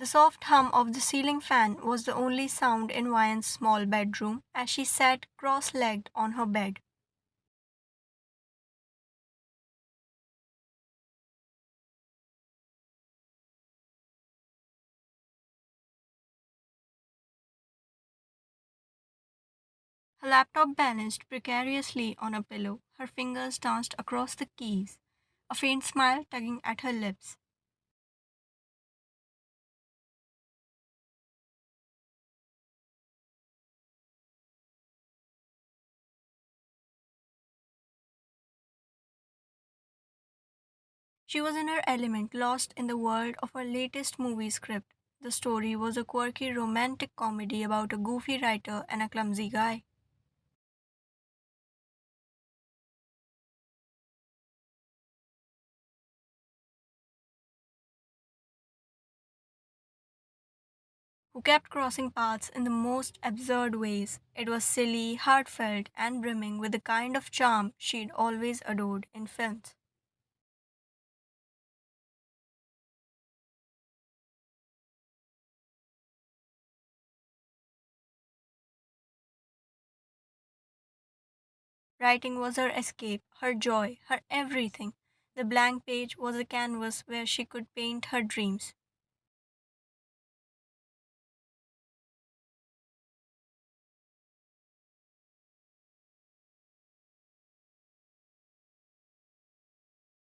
The soft hum of the ceiling fan was the only sound in Wyan's small bedroom as she sat cross legged on her bed. Her laptop balanced precariously on a pillow. Her fingers danced across the keys, a faint smile tugging at her lips. She was in her element, lost in the world of her latest movie script. The story was a quirky romantic comedy about a goofy writer and a clumsy guy. Who kept crossing paths in the most absurd ways. It was silly, heartfelt, and brimming with the kind of charm she'd always adored in films. Writing was her escape, her joy, her everything. The blank page was a canvas where she could paint her dreams.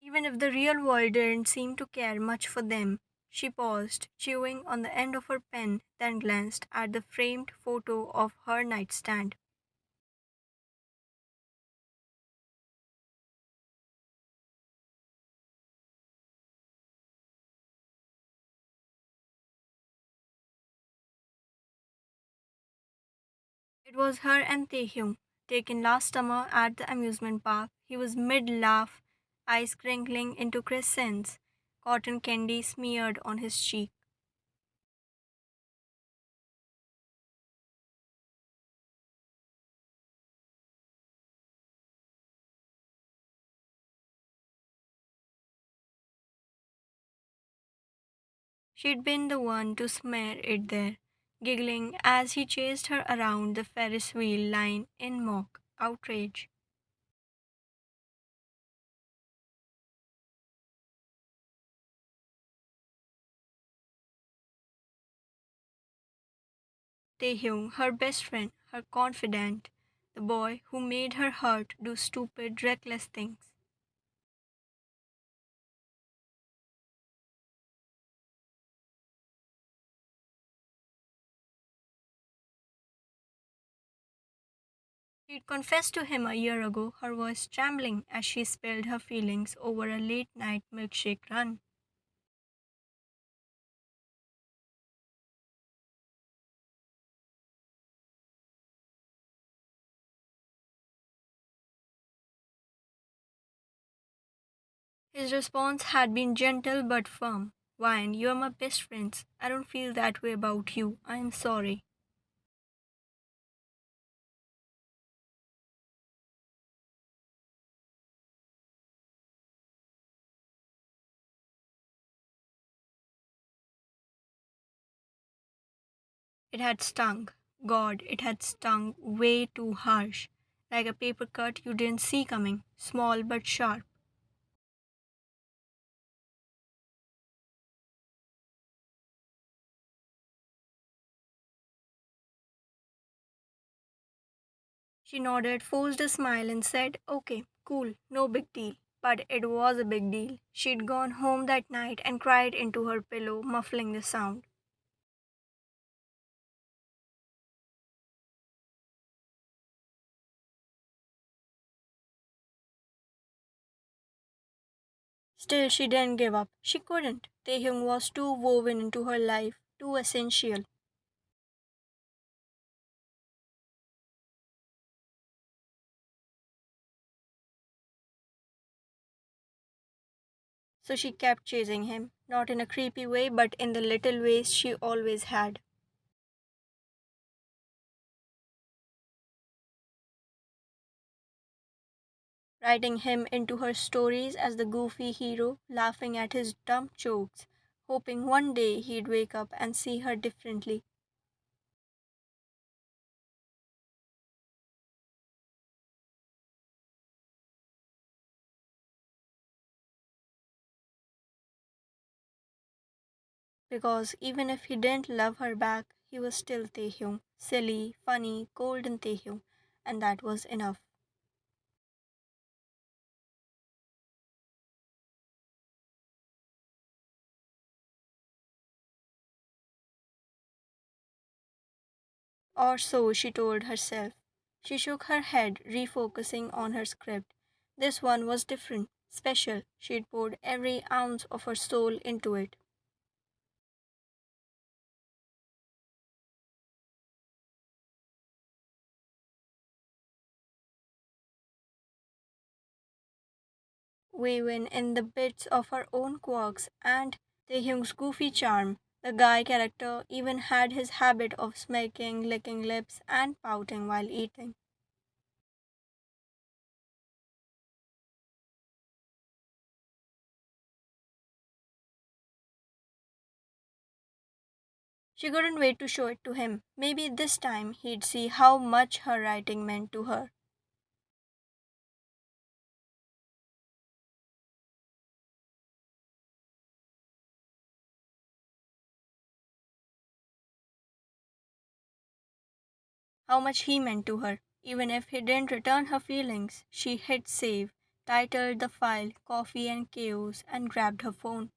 Even if the real world didn't seem to care much for them, she paused, chewing on the end of her pen, then glanced at the framed photo of her nightstand. It was her and Taehyung, taken last summer at the amusement park. He was mid laugh, eyes crinkling into crescents, cotton candy smeared on his cheek. She'd been the one to smear it there, giggling as he chased her around the Ferris wheel line in mock outrage. Taehyung, her best friend, her confidant, the boy who made her heart do stupid, reckless things. She'd confessed to him a year ago, her voice trembling as she spilled her feelings over a late night milkshake run. His response had been gentle but firm. Wyan, you're my best friends. I don't feel that way about you. I am sorry. It had stung. God, it had stung way too harsh. Like a paper cut you didn't see coming, small but sharp. She nodded, forced a smile, and said, Okay, cool, no big deal. But it was a big deal. She'd gone home that night and cried into her pillow, muffling the sound. Still, she didn't give up. She couldn't. Taehyung was too woven into her life, too essential. So she kept chasing him, not in a creepy way, but in the little ways she always had. Writing him into her stories as the goofy hero, laughing at his dumb jokes, hoping one day he'd wake up and see her differently. Because even if he didn't love her back, he was still Taehyung, silly, funny, golden Taehyung, and that was enough. Or so she told herself. She shook her head, refocusing on her script. This one was different, special. She'd poured every ounce of her soul into it. Wyan in the bits of her own quirks and Taehyung's goofy charm. The guy character even had his habit of smirking, licking lips, and pouting while eating. She couldn't wait to show it to him. Maybe this time he'd see how much her writing meant to her. How much he meant to her. Even if he didn't return her feelings, she hit save, titled the file Coffee and Chaos, and grabbed her phone.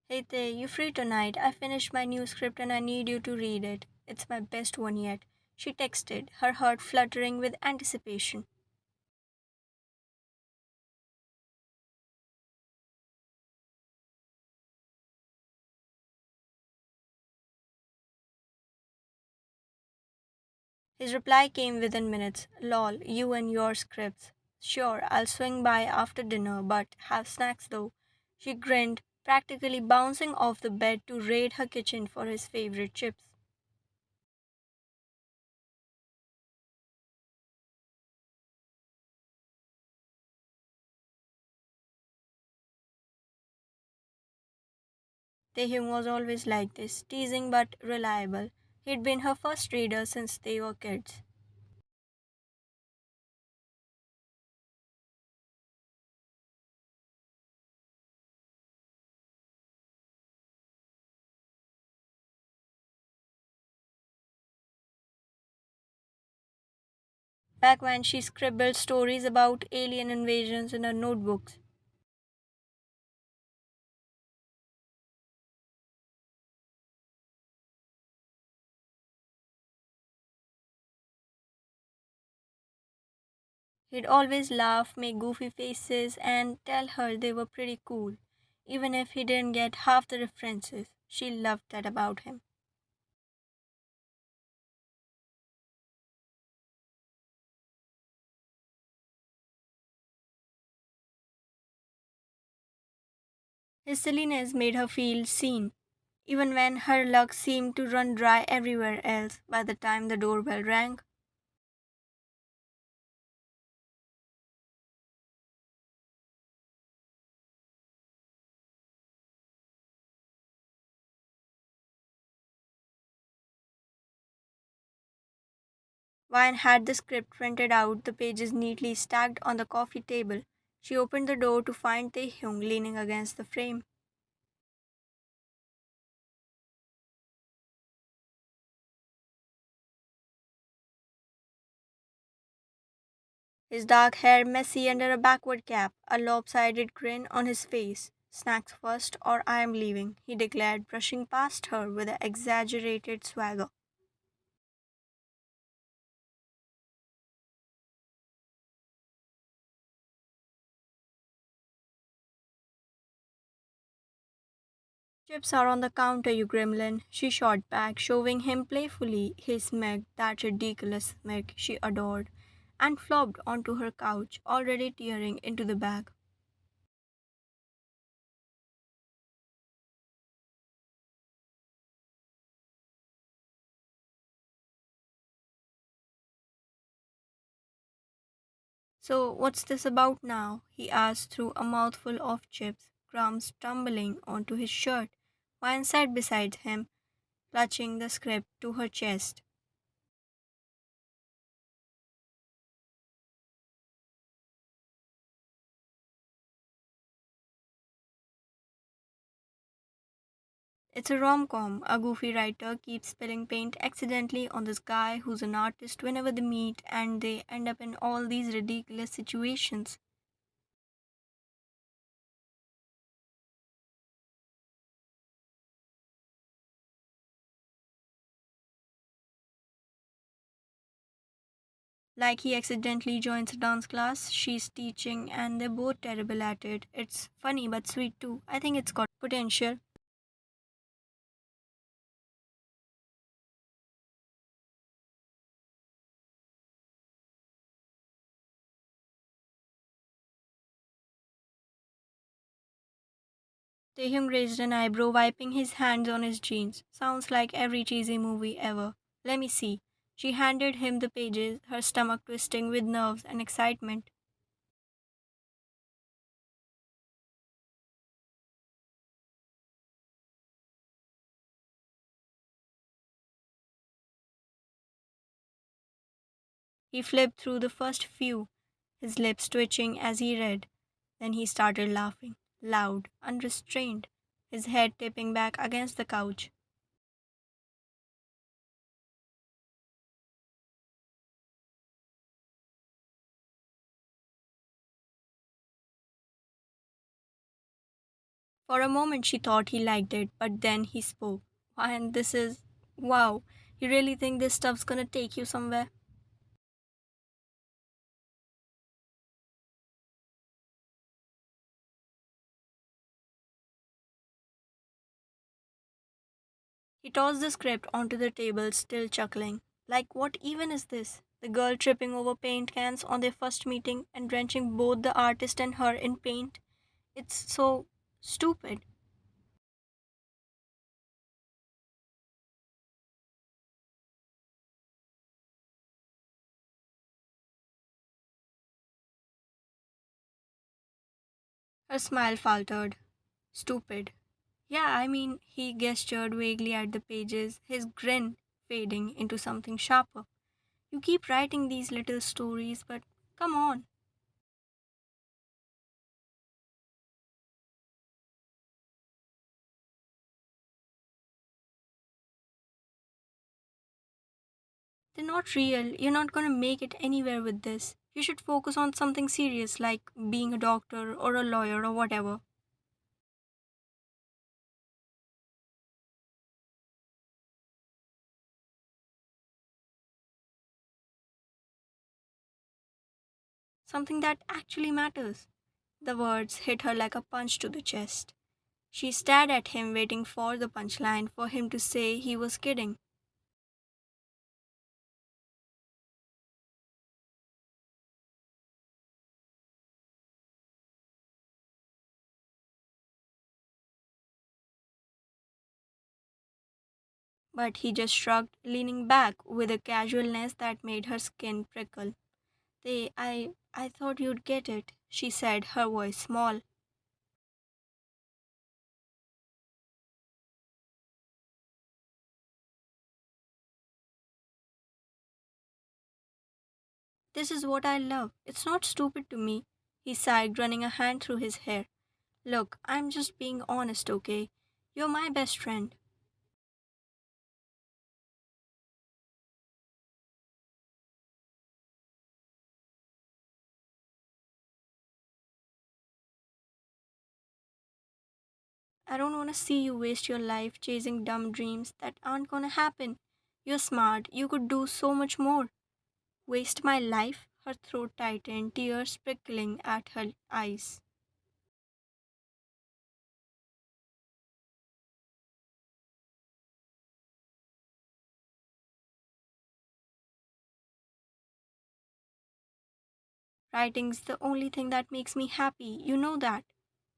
Hey Tay, you free tonight? I finished my new script and I need you to read it. It's my best one yet. She texted, her heart fluttering with anticipation. His reply came within minutes. Lol, you and your scripts. Sure, I'll swing by after dinner, but have snacks though. She grinned, practically bouncing off the bed to raid her kitchen for his favorite chips. Taehyung was always like this, teasing but reliable. He'd been her first reader since they were kids. Back when she scribbled stories about alien invasions in her notebooks. He'd always laugh, make goofy faces, and tell her they were pretty cool, even if he didn't get half the references. She loved that about him. His silliness made her feel seen, even when her luck seemed to run dry everywhere else by the time the doorbell rang. Wyan had the script printed out, the pages neatly stacked on the coffee table. She opened the door to find Taehyung leaning against the frame. His dark hair messy under a backward cap, a lopsided grin on his face. Snacks first, or I am leaving, he declared, brushing past her with an exaggerated swagger. Chips are on the counter, you gremlin, she shot back, showing him playfully his smirk, that ridiculous smirk she adored, and flopped onto her couch, already tearing into the bag. So, what's this about now? He asked through a mouthful of chips, crumbs tumbling onto his shirt. Wyan sat beside him, clutching the script to her chest. It's a rom com. A goofy writer keeps spilling paint accidentally on this guy who's an artist whenever they meet, and they end up in all these ridiculous situations. Like he accidentally joins a dance class she's teaching, and they're both terrible at it. It's funny but sweet too. I think it's got potential. Taehyung raised an eyebrow, wiping his hands on his jeans. Sounds like every cheesy movie ever. Let me see. She handed him the pages, her stomach twisting with nerves and excitement. He flipped through the first few, his lips twitching as he read. Then he started laughing, loud, unrestrained, his head tipping back against the couch. For a moment she thought he liked it, but then he spoke. And this is. Wow, you really think this stuff's gonna take you somewhere? He tossed the script onto the table, still chuckling. Like, what even is this? The girl tripping over paint cans on their first meeting and drenching both the artist and her in paint. It's so stupid. Her smile faltered. Stupid. Yeah, I mean, he gestured vaguely at the pages, his grin fading into something sharper. You keep writing these little stories, but come on. They're not real. You're not gonna make it anywhere with this. You should focus on something serious like being a doctor or a lawyer or whatever. Something that actually matters. The words hit her like a punch to the chest. She stared at him, waiting for the punchline, for him to say he was kidding. But he just shrugged, leaning back with a casualness that made her skin prickle. I thought you'd get it, she said, her voice small. This is what I love. It's not stupid to me. He sighed, running a hand through his hair. Look, I'm just being honest, okay? You're my best friend. I don't want to see you waste your life chasing dumb dreams that aren't gonna happen. You're smart. You could do so much more. Waste my life? Her throat tightened, tears prickling at her eyes. Writing's the only thing that makes me happy. You know that.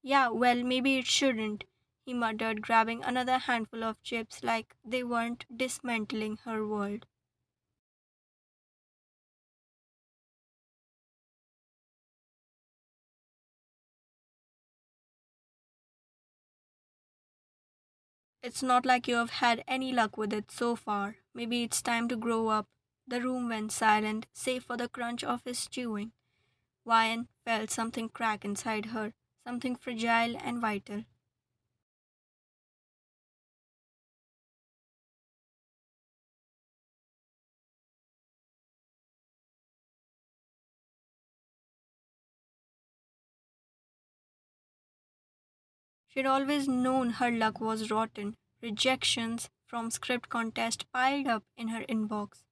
Yeah, well, maybe it shouldn't, he muttered, grabbing another handful of chips like they weren't dismantling her world. It's not like you have had any luck with it so far. Maybe it's time to grow up. The room went silent, save for the crunch of his chewing. Wyan felt something crack inside her, something fragile and vital. She'd always known her luck was rotten. Rejections from script contest piled up in her inbox.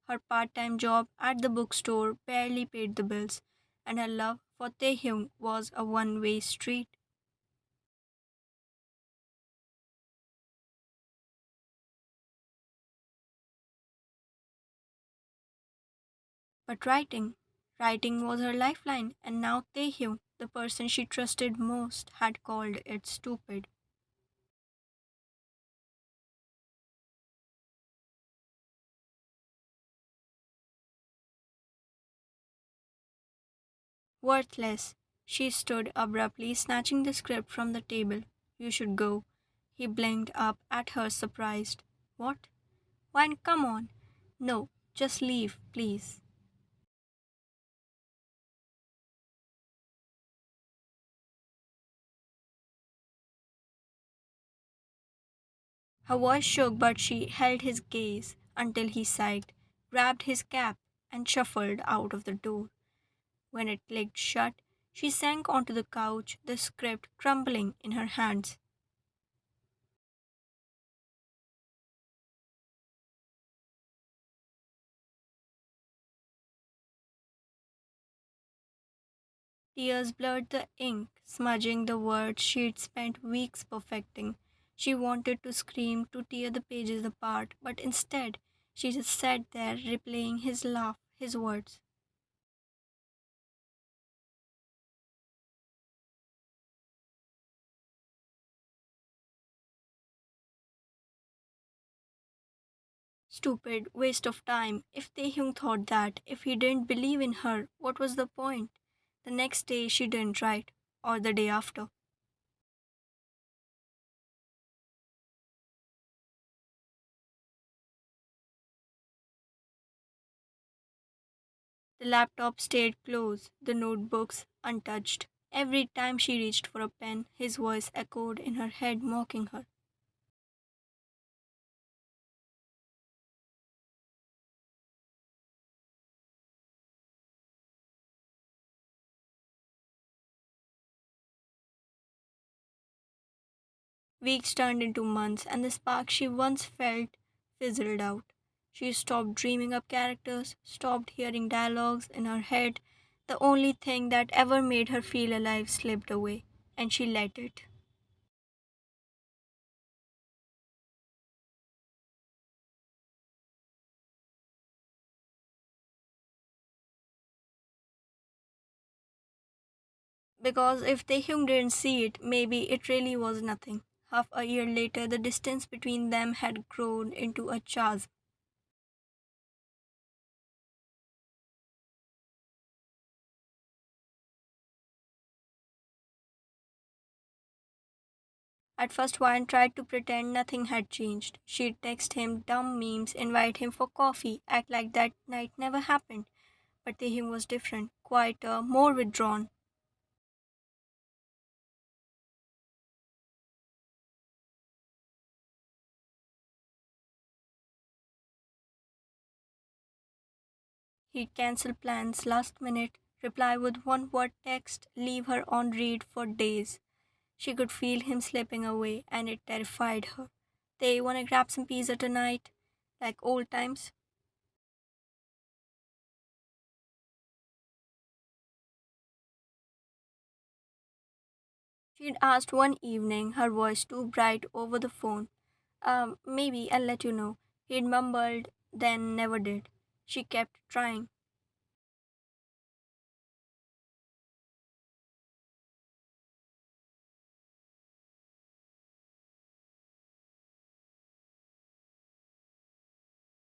Her part-time job at the bookstore barely paid the bills, and her love for Taehyung was a one-way street. But writing was her lifeline, and now Taehyung, the person she trusted most, had called it stupid. Worthless. She stood abruptly, snatching the script from the table. You should go. He blinked up at her, surprised. What? Why, come on. No, just leave, please. Her voice shook, but she held his gaze until he sighed, grabbed his cap, and shuffled out of the door. When it clicked shut, she sank onto the couch, the script crumbling in her hands. Tears blurred the ink, smudging the words she'd spent weeks perfecting. She wanted to scream, to tear the pages apart, but instead she just sat there replaying his laugh, his words. Stupid, waste of time. If Taehyung thought that, if he didn't believe in her, what was the point? The next day she didn't write, or the day after. The laptop stayed closed, the notebooks untouched. Every time she reached for a pen, his voice echoed in her head, mocking her. Weeks turned into months, and the spark she once felt fizzled out. She stopped dreaming up characters, stopped hearing dialogues in her head. The only thing that ever made her feel alive slipped away, and she let it. Because if Taehyung didn't see it, maybe it really was nothing. Half a year later, the distance between them had grown into a chasm. At first, Wyan tried to pretend nothing had changed. She'd text him dumb memes, invite him for coffee, act like that night never happened. But Taehyung was different, quieter, more withdrawn. He'd cancel plans last minute, reply with one word text, leave her on read for days. She could feel him slipping away, and it terrified her. They wanna grab some pizza tonight, like old times. She'd asked one evening, her voice too bright over the phone. Maybe I'll let you know. He'd mumbled, then never did. She kept trying.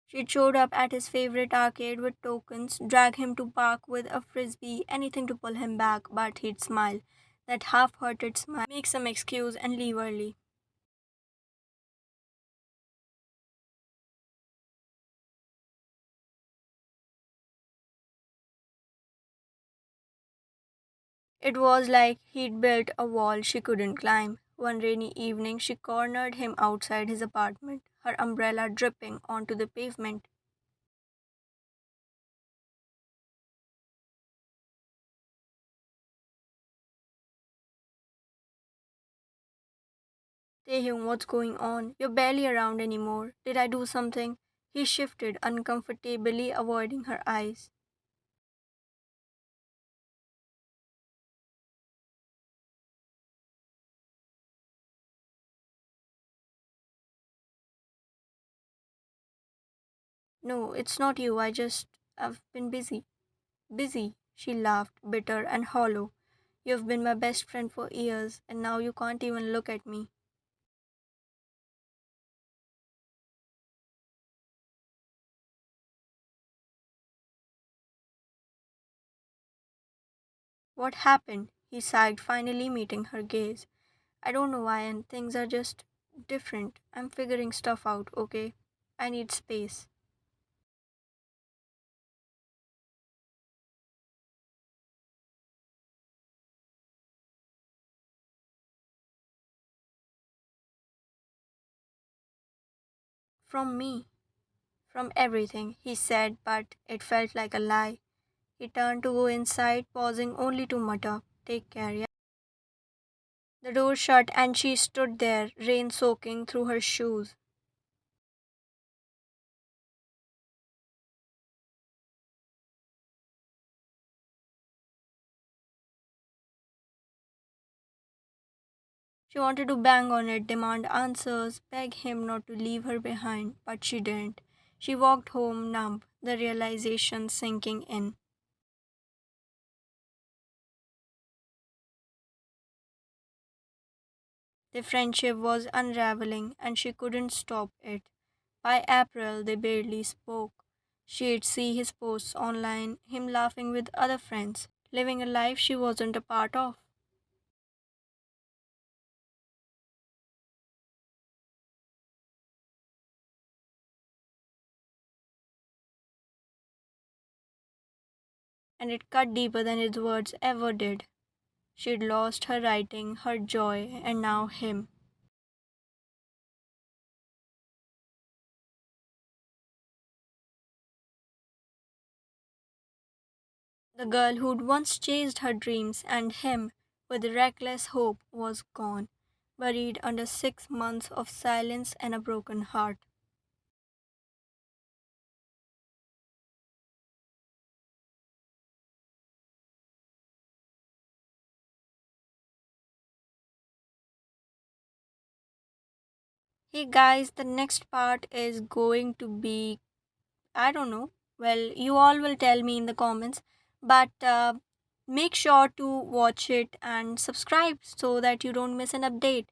She showed up at his favorite arcade with tokens, drag him to park with a frisbee, anything to pull him back, but he'd smile. That half-hearted smile, make some excuse and leave early. It was like he'd built a wall she couldn't climb. One rainy evening, she cornered him outside his apartment, her umbrella dripping onto the pavement. Taehyung, what's going on? You're barely around anymore. Did I do something? He shifted, uncomfortably avoiding her eyes. No, it's not you. I've been busy. Busy, she laughed, bitter and hollow. You've been my best friend for years, and now you can't even look at me. What happened? He sighed, finally meeting her gaze. I don't know why, and things are just different. I'm figuring stuff out, okay? I need space. From me. From everything, he said, but it felt like a lie. He turned to go inside, pausing only to mutter, Take care, yeah. The door shut and she stood there, rain soaking through her shoes. She wanted to bang on it, demand answers, beg him not to leave her behind, but she didn't. She walked home numb, the realization sinking in. The friendship was unraveling and she couldn't stop it. By April, they barely spoke. She'd see his posts online, him laughing with other friends, living a life she wasn't a part of. And it cut deeper than his words ever did. She'd lost her writing, her joy, and now him. The girl who'd once chased her dreams and him with reckless hope was gone, buried under 6 months of silence and a broken heart. Hey guys, the next part is going to be, I don't know. Well, you all will tell me in the comments. But make sure to watch it and subscribe so that you don't miss an update.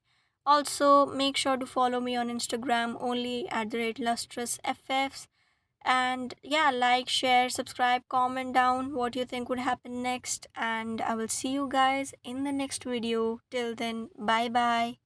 Also, make sure to follow me on Instagram only at the rate @lustrous_ffs. And yeah, like, share, subscribe, comment down what you think would happen next. And I will see you guys in the next video. Till then, bye bye.